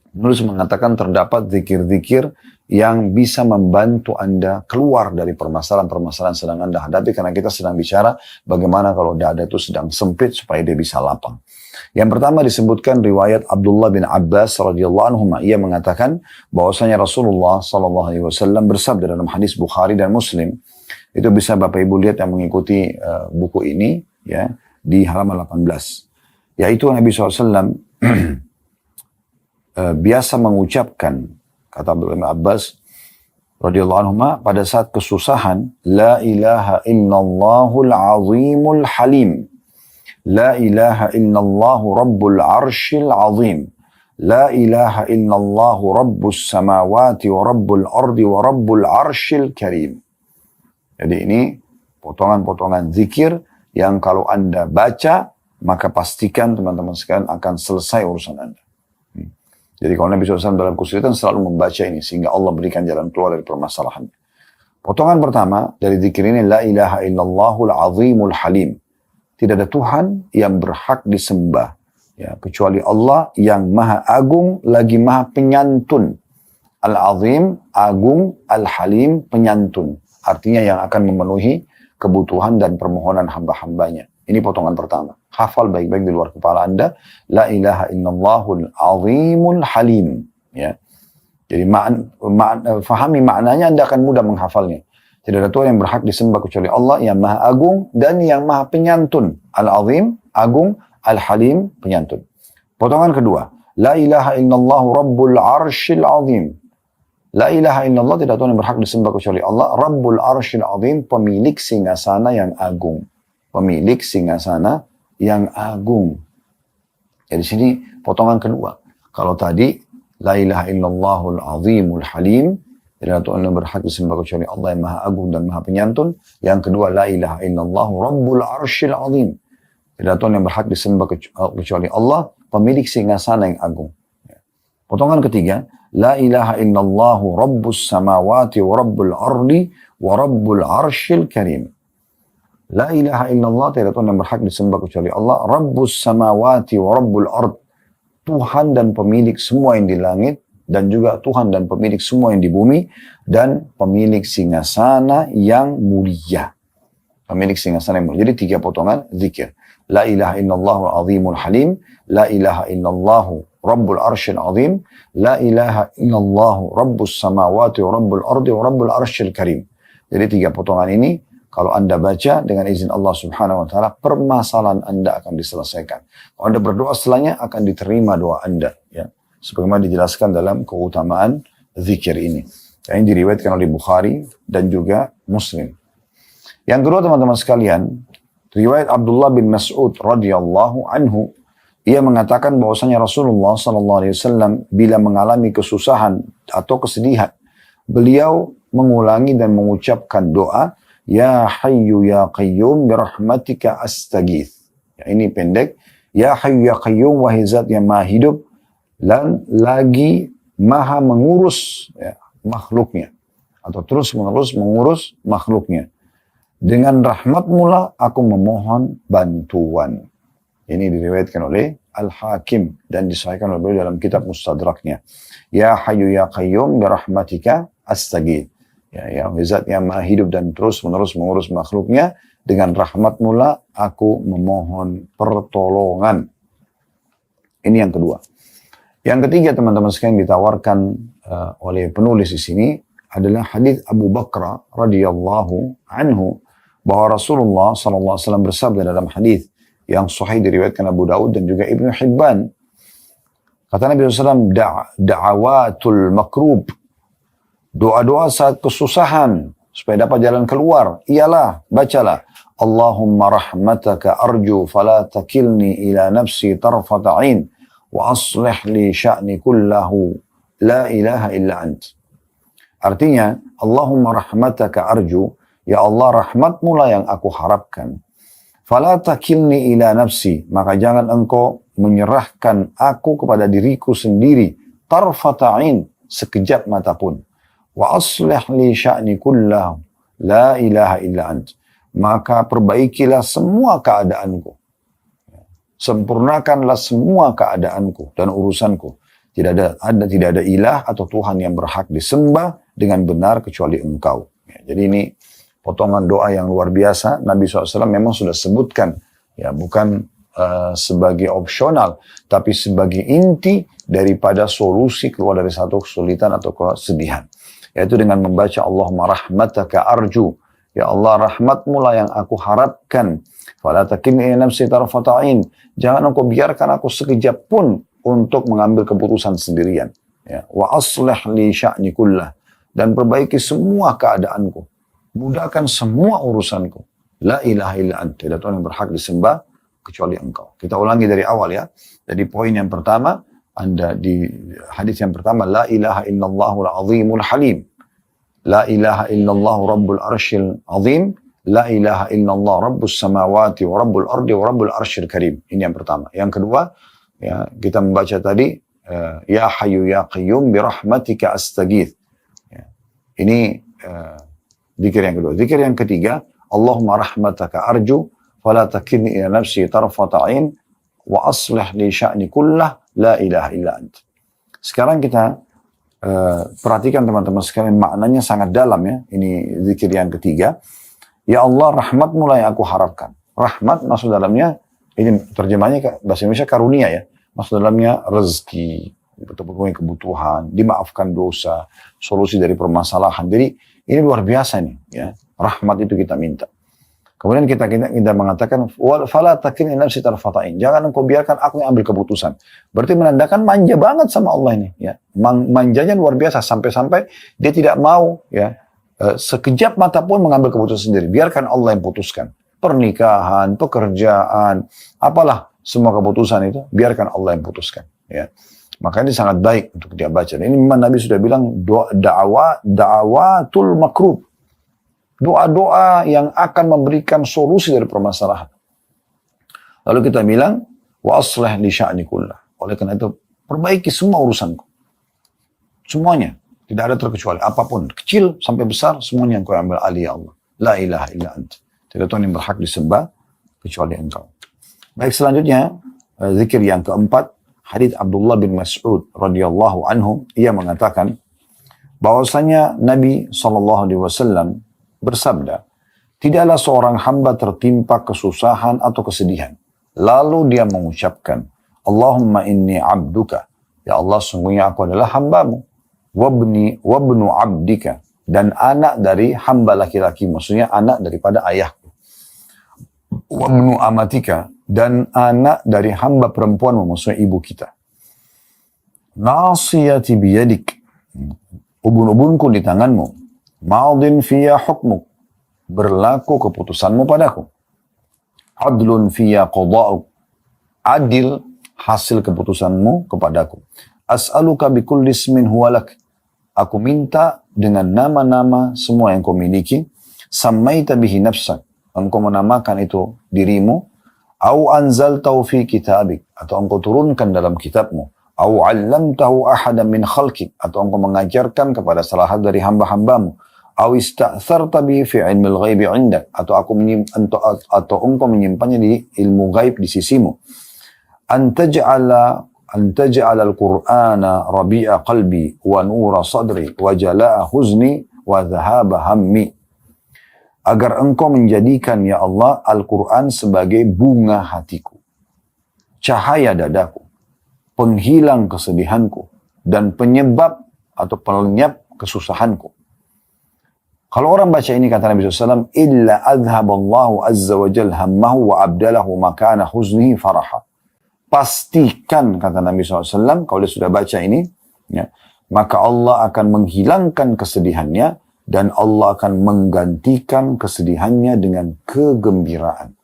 penulis mengatakan terdapat zikir-zikir yang bisa membantu Anda keluar dari permasalahan-permasalahan sedang Anda hadapi, karena kita sedang bicara bagaimana kalau dada itu sedang sempit supaya dia bisa lapang. Yang pertama disebutkan riwayat Abdullah bin Abbas radhiyallahu anhu, ia mengatakan bahwasanya Rasulullah SAW bersabda dalam hadis Bukhari dan Muslim. Itu bisa Bapak Ibu lihat yang mengikuti buku ini ya di halaman 18. Yaitu Nabi SAW biasa mengucapkan, kata Abdullah bin Abbas radhiyallahu anhu, pada saat kesusahan, la ilaha illallahul azimul halim, la ilaha illallahu rabbul arshil azim, la ilaha illallahu rabbus samawati wa rabbul ardi wa rabbul arshil karim. Jadi ini potongan-potongan zikir yang kalau Anda baca, maka pastikan teman-teman sekalian akan selesai urusan Anda. Jadi kalau Nabi SAW dalam kesulitan selalu membaca ini, sehingga Allah berikan jalan keluar dari permasalahannya. Potongan pertama dari zikir ini, la ilaha illallahul azimul halim. Tidak ada Tuhan yang berhak disembah, ya, kecuali Allah yang maha agung lagi maha penyantun. Al-azim, agung, al-halim, penyantun. Artinya yang akan memenuhi kebutuhan dan permohonan hamba-hambanya. Ini potongan pertama. Hafal baik-baik di luar kepala Anda. La ilaha illallahul azimul halim. Ya. Jadi fahami maknanya, Anda akan mudah menghafalnya. Tidak ada Tuhan yang berhak disembah kecuali Allah yang maha agung dan yang maha penyantun. Al-azim, agung, al-halim, penyantun. Potongan kedua. La ilaha illallahu rabbul arshil azim. La ilaha illallah, tidak Tuhan yang berhak disembah kecuali Allah. Rabbul arshil azim, pemilik singgasana yang agung. Pemilik singgasana yang agung. Jadi sini potongan kedua. Kalau tadi la ilaha illallahul azimul halim, tidak Tuhan yang berhak disembah kecuali Allah yang maha agung dan maha penyantun. Yang kedua, la ilaha illallahu rabbul arshil azim. Tidak Tuhan yang berhak disembah kecuali Allah, pemilik singgasana yang agung. Potongan ketiga, la ilaha illallahu rabbus samawati wa rabbul ardi wa rabbul arshil karim. La ilaha illallah, tidak Tuhan yang berhak disembah kecuali Allah, rabbus samawati wa rabbul ard. Tuhan dan pemilik semua yang di langit, dan juga Tuhan dan pemilik semua yang di bumi, dan pemilik singgasana yang mulia. Pemilik singgasana yang mulia. Jadi 3 potongan zikir. La ilaha illallahul azimul halim, la ilaha illallahu rabbul arshil azim, la ilaha illallahu rabbus samawati wa rabbul ardi wa rabbul arshil karim. Jadi 3 potongan ini, kalau Anda baca dengan izin Allah Subhanahu wa Ta'ala, permasalahan Anda akan diselesaikan. Kalau Anda berdoa setelahnya, akan diterima doa Anda. Ya. Sebagaimana dijelaskan dalam keutamaan zikir ini. Yang diriwayatkan oleh Bukhari dan juga Muslim. Yang kedua teman-teman sekalian, riwayat Abdullah bin Mas'ud radhiyallahu anhu, ia mengatakan bahwasanya Rasulullah SAW bila mengalami kesusahan atau kesedihan, beliau mengulangi dan mengucapkan doa, Ya Hayyu Ya Qayyum birahmatika astaghith. Ya, ini pendek. Ya Hayyu Ya Qayyum, wahai zat yang maha hidup dan lagi maha mengurus ya, makhluknya. Atau terus menerus mengurus makhluknya. Dengan rahmatmu lah aku memohon bantuan. Ini diriwayatkan oleh Al-Hakim dan disahihkan oleh beliau dalam kitab Mustadraknya. Ya Hayyu Ya Qayyum birahmatika astaghith. Ya zat yang maha hidup dan terus menerus mengurus makhluknya, dengan rahmatmu lah aku memohon pertolongan. Ini yang kedua. Yang ketiga teman-teman sekalian ditawarkan oleh penulis di sini adalah hadis Abu Bakar radhiyallahu anhu, bahwa Rasulullah SAW bersabda dalam hadis yang sahih diriwayatkan Abu Daud dan juga Ibnu Hibban. Kata Nabi SAW, da'awatul makrub, doa-doa saat kesusahan supaya dapat jalan keluar, ialah bacalah Allahumma rahmataka arju fala takilni ila nafsi tarfata ain wa aslih li sya'ni kullahu la ilaha illa ant. Artinya, Allahumma rahmataka arju, ya Allah rahmatmu lah yang aku harapkan. Fala takilni ila nafsi, maka jangan engkau menyerahkan aku kepada diriku sendiri, tarfata'in, sekejap mata pun. Wa aslih li sya'ni kullahu, la ilaha illa ant. Maka perbaikilah semua keadaanku. Sempurnakanlah semua keadaanku dan urusanku. Tidak ada ilah atau Tuhan yang berhak disembah dengan benar kecuali Engkau. Ya, jadi ini potongan doa yang luar biasa. Nabi SAW memang sudah sebutkan, ya bukan sebagai opsional, tapi sebagai inti daripada solusi keluar dari satu kesulitan atau kesedihan. Yaitu dengan membaca Allahumma rahmataka arju. Ya Allah rahmatmu lah yang aku harapkan. Fala takilni ila nafsi tarfata ain. Jangan engkau biarkan aku sekejap pun untuk mengambil keputusan sendirian. Ya. Wa aslih li sya'ni kullah. Dan perbaiki semua keadaanku. Mudahkan semua urusanku. La ilaha illa anta. Tidak Tuhan yang berhak disembah kecuali Engkau. Kita ulangi dari awal ya. Jadi poin yang pertama, Anda di hadis yang pertama, la ilaha illallahul azimul halim. La ilaha illallah rabbul arsyil azim. La ilaha illallah rabbus samawati wa rabbul ardi wa rabbul arsyil karim. Ini yang pertama. Yang kedua, ya, kita membaca tadi, ya hayyu ya qayyum birahmatika astaghith. Ya. Ini zikir yang kedua. Zikir yang ketiga, Allahumma rahmataka arju, fala takilni ila nafsi tarfata ain, wa aslih li sya'ni kullah, la ilaha illa ant. Sekarang kita perhatikan teman-teman sekalian, maknanya sangat dalam ya. Ini zikir yang ketiga. Ya Allah, rahmatmu lah yang aku harapkan. Rahmat maksud dalamnya, ini terjemahnya bahasa Indonesia karunia ya. Maksud dalamnya rezeki, berpenuhi kebutuhan, dimaafkan dosa, solusi dari permasalahan. Jadi ini luar biasa nih ya. Rahmat itu kita minta. Kemudian kita mengatakan, fala takilni nafsi tarfata'in. Jangan engkau biarkan aku yang ambil keputusan. Berarti menandakan manja banget sama Allah ini ya. Manjanya luar biasa sampai-sampai dia tidak mau ya sekejap mata pun mengambil keputusan sendiri. Biarkan Allah yang putuskan. Pernikahan, pekerjaan, apalah semua keputusan itu, biarkan Allah yang putuskan. Ya. Maka ini sangat baik untuk dia baca. Ini memang Nabi sudah bilang da'awatul makrub. Doa-doa yang akan memberikan solusi dari permasalahan. Lalu kita bilang, wa aslih li sya'ni kullah. Oleh karena itu, perbaiki semua urusanku. Semuanya. Tidak ada terkecuali. Apapun. Kecil sampai besar, semuanya yang kau ambil alih ya Allah. La ilaha illa anta. Tidak Tuhan yang berhak disembah, kecuali Engkau. Baik, selanjutnya, zikir yang keempat, hadits Abdullah bin Mas'ud radhiyallahu anhu, ia mengatakan, bahwasanya Nabi SAW bersabda, tidaklah seorang hamba tertimpa kesusahan atau kesedihan. Lalu dia mengucapkan, Allahumma inni abduka. Ya Allah, sungguhnya aku adalah hambamu. Wabnu abdika. Dan anak dari hamba laki-laki. Maksudnya anak daripada ayahku. Wabnu amatika. Dan anak dari hamba perempuanmu. Maksudnya ibu kita. Nasiyati biyadik. Ubun-ubunku di tanganmu. Ma'adin fiyya hukmuk. Berlaku keputusanmu padaku. Adlun fiyya qada'uk. Adil hasil keputusanmu kepadaku. As'aluka bikulli ismin huwalak. Aku minta dengan nama-nama semua yang kau miliki. Sammaita bihi nafsak. Engkau menamakan itu dirimu. Au anzaltahu fi kitabik. Atau engkau turunkan dalam kitabmu. Au allamtahu ahadan min khalqik. Atau engkau mengajarkan kepada salah satu dari hamba-hambamu. Au ista'tharta bihi fi ilmil ghaibi indak. Atau engkau menyimpannya di ilmu gaib di sisimu. Antaj'ala al-Qur'ana rabi'a qalbi wa nura sadri wa jala'a huzni wa dhahaba hammi. Agar engkau menjadikan ya Allah Al-Quran sebagai bunga hatiku, cahaya dadaku, penghilang kesedihanku, dan penyebab atau pelenyap kesusahanku. Kalau orang baca ini kata Nabi SAW, illa adhaballahu azza wa jal hammahu wa abdalahu makana huznihi faraha. Pastikan, kata Nabi SAW, kalau dia sudah baca ini, ya, maka Allah akan menghilangkan kesedihannya, dan Allah akan menggantikan kesedihannya dengan kegembiraan.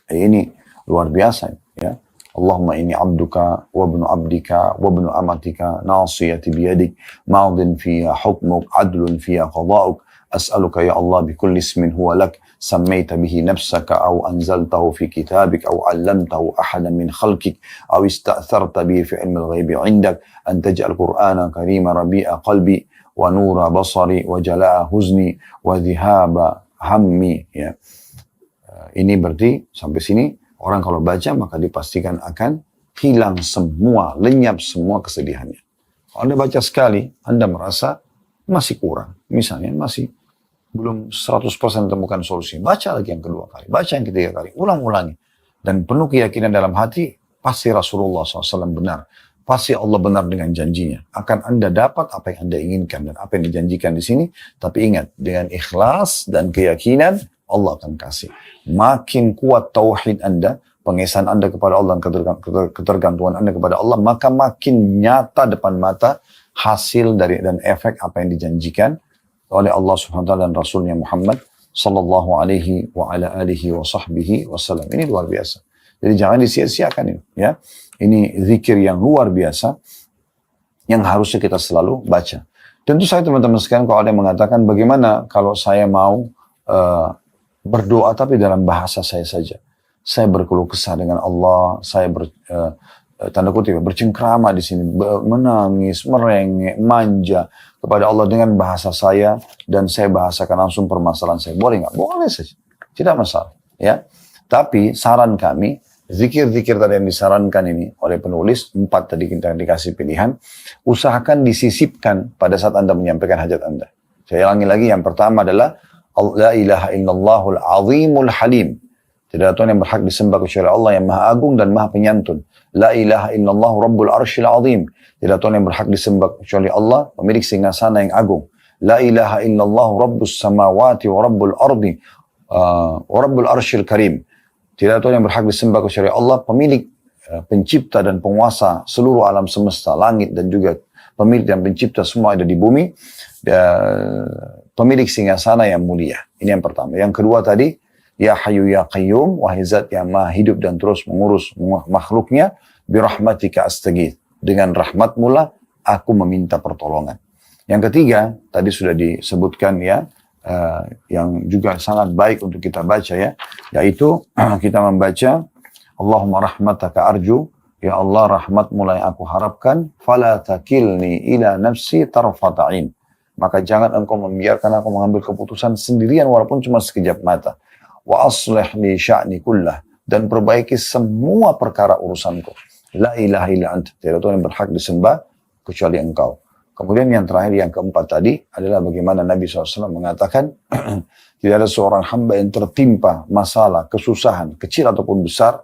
Ini luar biasa. Ya. Allahumma inni abduka wa ibnu abdika wa ibnu amatika nasiyati biyadik madin fiya hukmuk adlun fiya qada'uk as'aluka ya Allah bikulli ismin huwa lak sammaita bihi nafsaka aw anzaltahu fi kitabik aw 'allamtahu ahadan min khalqik aw ista'tharta bihi fi ilmi al-ghaibi 'indak an taj'al qur'ana karima rabi'a qalbi wa nura basari wa jala'a huzni wa dhihaba hammi. Ya. Ini berarti sampai sini orang kalau baca maka dipastikan akan hilang semua, lenyap semua kesedihannya. Kalau Anda baca sekali, Anda merasa masih kurang. Misalnya masih belum 100% temukan solusi. Baca lagi yang kedua kali, baca yang ketiga kali, ulang-ulangi. Dan penuh keyakinan dalam hati, pasti Rasulullah SAW benar. Pasti Allah benar dengan janjinya. Akan Anda dapat apa yang Anda inginkan dan apa yang dijanjikan di sini. Tapi ingat, dengan ikhlas dan keyakinan, Allah akan kasih. Makin kuat tauhid Anda, pengesahan Anda kepada Allah dan ketergantungan Anda kepada Allah, maka makin nyata depan mata hasil dari dan efek apa yang dijanjikan oleh Allah Subhanahu wa taala dan Rasulnya Muhammad sallallahu alaihi wa ala alihi wa sahbihi wasallam. Ini luar biasa. Jadi jangan disia-siakan ini, ya. Ini zikir yang luar biasa yang harusnya kita selalu baca. Tentu saya teman-teman sekalian, kalau ada yang mengatakan bagaimana kalau saya mau berdoa tapi dalam bahasa saya saja. Saya berkeluh kesah dengan Allah, saya tanda kutip bercengkrama di sini, menangis, merengek, manja kepada Allah dengan bahasa saya dan saya bahasakan langsung permasalahan saya. Boleh nggak? Boleh saja, tidak masalah. Ya, tapi saran kami, zikir-zikir tadi yang disarankan ini oleh penulis 4 tadi kita dikasih pilihan, usahakan disisipkan pada saat Anda menyampaikan hajat Anda. Saya ulangi lagi, yang pertama adalah la ilaha illallahul azimul halim. Tidak ada Tuhan yang berhak disembah kecuali Allah yang maha agung dan maha penyantun. La ilaha illallah rabbul arsyil azim. Tidak ada Tuhan yang berhak disembah kecuali Allah, pemilik singgasana yang agung. La ilaha illallah rabbus samawati wa rabbul ardi wa rabbul arsyil karim. Tidak ada Tuhan yang berhak disembah kecuali Allah, pemilik pencipta dan penguasa seluruh alam semesta, langit dan juga pemilik dan pencipta semua ada di bumi, pemilik singgasana yang mulia. Ini yang pertama. Yang kedua tadi, Ya Hayyu Ya Qayyum, wahai zat yang maha hidup dan terus mengurus makhluknya, birahmatika astaghits, dengan rahmatmu lah aku meminta pertolongan. Yang ketiga, tadi sudah disebutkan ya, yang juga sangat baik untuk kita baca ya, yaitu kita membaca Allahumma rahmataka arju, ya Allah rahmatmu lah yang aku harapkan, fala takilni ila nafsi tarfata'in. Maka jangan engkau membiarkan aku mengambil keputusan sendirian walaupun cuma sekejap mata. Wa aslih li sya'ni kullah, dan perbaiki semua perkara urusanku. La ilaha illa anta, tidak ada Tuhan yang berhak disembah kecuali engkau. Kemudian yang terakhir, yang keempat tadi adalah bagaimana Nabi SAW mengatakan tidak ada seorang hamba yang tertimpa masalah, kesusahan, kecil ataupun besar.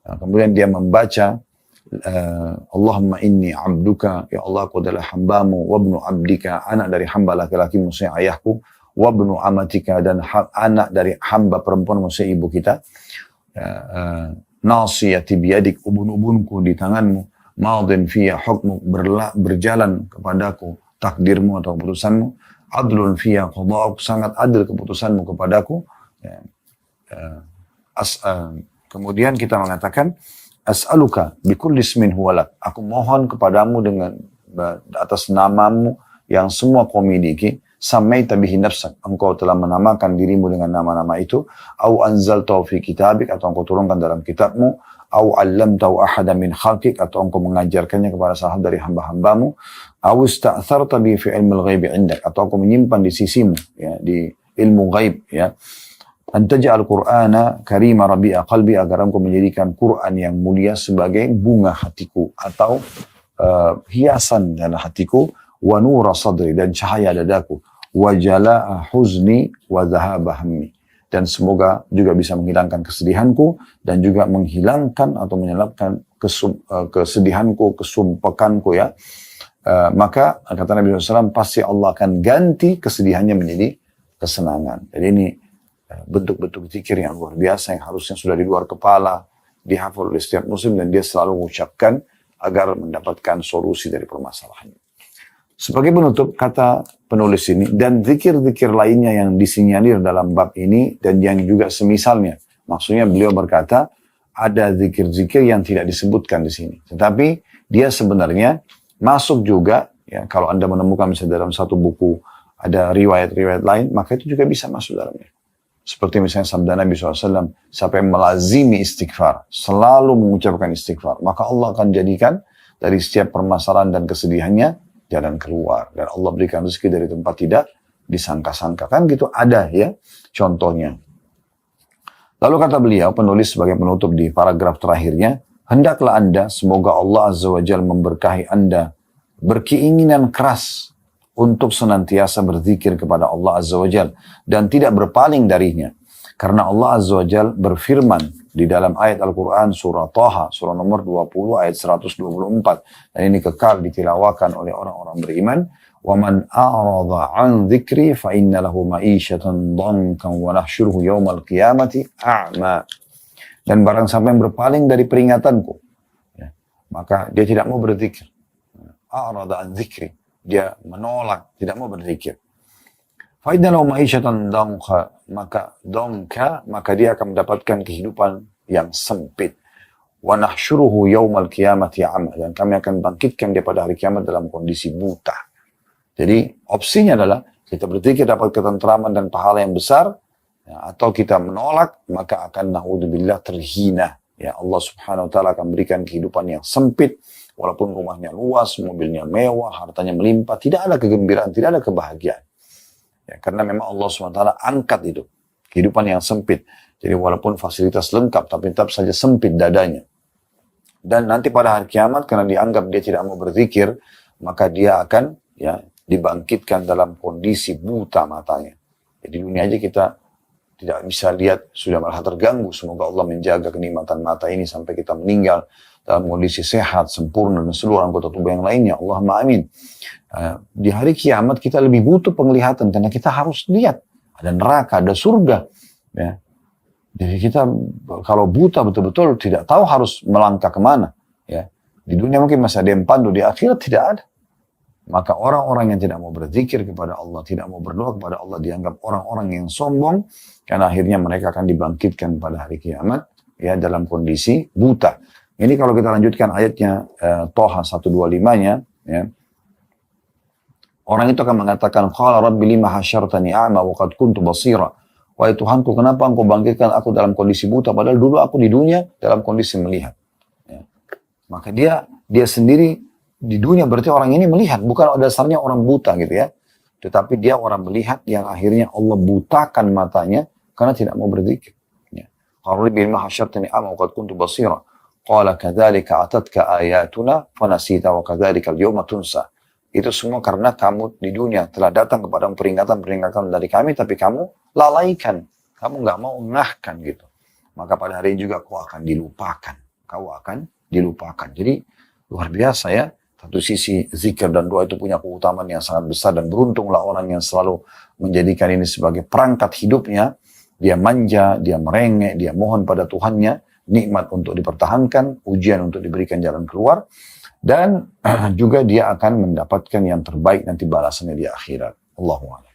Nah, kemudian dia membaca Allahumma inni abduka, ya Allah aku adalah hambamu, wabnu abdika, anak dari hamba laki-laki maksudnya ayahku, wabnu amatika, dan anak dari hamba perempuan maksudnya ibu kita, nasiyati biyadik, ubun-ubunku di tanganmu, madin fiya hukmu, berjalan kepadaku takdirmu atau keputusanmu, adlun fiya qada'uk, sangat adil keputusanmu kepadaku. Kemudian kita mengatakan as'aluka bikulli ismin huwalak, aku mohon kepadamu dengan atas namamu yang semua kau miliki, samaita bihi nafsak, engkau telah menamakan dirimu dengan nama-nama itu, au anzaltahu fi kitabik, atau engkau turunkan dalam kitabmu, au 'allamtahu ahadan min khalqik, atau engkau mengajarkannya kepada salah dari hamba-hambamu, au ista'tharta bihi fi ilmil ghaibi 'indak, atau engkau menyimpan di sisimu ya, di ilmu ghaib ya, antaj'al qur'ana karima rabi'a qalbi, agar engkau menjadikan Quran yang mulia sebagai bunga hatiku atau hiasan dalam hatiku, wa nura sadri, dan cahaya dadaku, wa jala'a huzni wa dhahaba hammi, dan semoga juga bisa menghilangkan kesedihanku dan juga menghilangkan atau menyelapkan kesedihanku, kesumpekanku ya. Maka kata Nabi SAW, pasti Allah akan ganti kesedihannya menjadi kesenangan. Jadi ini bentuk-bentuk zikir yang luar biasa yang harusnya sudah di luar kepala, dihafal oleh setiap muslim, dan dia selalu mengucapkan agar mendapatkan solusi dari permasalahannya. Sebagai penutup, kata penulis ini, dan zikir-zikir lainnya yang disinyalir dalam bab ini dan yang juga semisalnya. Maksudnya beliau berkata, ada zikir-zikir yang tidak disebutkan di sini. Tetapi dia sebenarnya masuk juga, ya, kalau Anda menemukan misalnya dalam satu buku ada riwayat-riwayat lain, maka itu juga bisa masuk dalamnya. Seperti misalnya sabda Nabi SAW, siapa yang melazimi istighfar, selalu mengucapkan istighfar, maka Allah akan jadikan dari setiap permasalahan dan kesedihannya jalan keluar. Dan Allah berikan rezeki dari tempat tidak disangka-sangka. Kan gitu ada ya contohnya. Lalu kata beliau, penulis sebagai penutup di paragraf terakhirnya, hendaklah Anda, semoga Allah Azza wa Jalla memberkahi Anda, berkeinginan keras untuk senantiasa berzikir kepada Allah Azza wa Jalla dan tidak berpaling darinya. Karena Allah Azza wa Jalla berfirman di dalam ayat Al-Quran surah Taha, surah nomor 20 ayat 124. Dan ini kekal ditilawakan oleh orang-orang beriman. وَمَنْ أَعْرَضَ عَنْ ذِكْرِي فَإِنَّ لَهُ مَعِيشَةً ضَنْكًا وَنَحْشُرُهُ يَوْمَ الْقِيَامَةِ أَعْمَى. Dan barang siapa yang berpaling dari peringatanku, ya, maka dia tidak mau berzikir. أَعْرَضَ عَنْ ذِكْرِي, dia menolak, tidak mau berzikir. فَإِنَّ لَهُ مَعِيشَةً ضَنْكًا, maka dia akan mendapatkan kehidupan yang sempit. وَنَحْشُرُهُ يَوْمَ الْقِيَامَةِ أَعْمَى, dan kami akan bangkitkan dia pada hari kiamat dalam kondisi buta. Jadi opsinya adalah kita berzikir dapat ketentraman dan pahala yang besar, ya, atau kita menolak maka akan na'udzubillah terhina. Ya, Allah Subhanahu wa taala akan berikan kehidupan yang sempit, walaupun rumahnya luas, mobilnya mewah, hartanya melimpah, tidak ada kegembiraan, tidak ada kebahagiaan. Ya, karena memang Allah Subhanahu wa taala angkat itu kehidupan yang sempit. Jadi walaupun fasilitas lengkap tapi tetap saja sempit dadanya. Dan nanti pada hari kiamat karena dianggap dia tidak mau berzikir, maka dia akan ya dibangkitkan dalam kondisi buta matanya. Jadi dunia aja kita tidak bisa lihat, sudah malah terganggu. Semoga Allah menjaga kenikmatan mata ini sampai kita meninggal dalam kondisi sehat, sempurna, dan seluruh anggota tubuh yang lainnya. Allahumma amin. Di hari kiamat kita lebih butuh penglihatan karena kita harus lihat. Ada neraka, ada surga. Ya. Jadi kita kalau buta betul-betul tidak tahu harus melangkah kemana. Ya. Di dunia mungkin masih ada yang pandu, di akhirat tidak ada. Maka orang-orang yang tidak mau berzikir kepada Allah, tidak mau berdoa kepada Allah, dianggap orang-orang yang sombong, karena akhirnya mereka akan dibangkitkan pada hari kiamat, ya dalam kondisi buta. Ini kalau kita lanjutkan ayatnya, Toha 125-nya, ya. Orang itu akan mengatakan, Qala Rabbi lima hasyartani a'ma wa qad kuntu basira. Wahai Tuhanku, kenapa engkau bangkitkan aku dalam kondisi buta, padahal dulu aku di dunia dalam kondisi melihat. Ya. Maka dia sendiri, di dunia berarti orang ini melihat, bukan dasarnya orang buta gitu ya. Tetapi dia orang melihat yang akhirnya Allah butakan matanya karena tidak mau berzikir. Qala rabbi lima hasyartani a'ma wa qad kuntu basira. Qala kadzalika atatka ayatuna fanasita wa kadzalika al-yawma tunsa. Itu semua karena kamu di dunia telah datang kepada peringatan-peringatan dari kami, tapi kamu lalaikan. Kamu nggak mau ngahkan gitu. Maka pada hari ini juga kau akan dilupakan. Kau akan dilupakan. Jadi luar biasa ya. Satu sisi zikir dan doa itu punya keutamaan yang sangat besar, dan beruntunglah orang yang selalu menjadikan ini sebagai perangkat hidupnya. Dia manja, dia merengek, dia mohon pada Tuhannya, nikmat untuk dipertahankan, ujian untuk diberikan jalan keluar, dan juga dia akan mendapatkan yang terbaik nanti balasannya di akhirat. Allahu a'lam.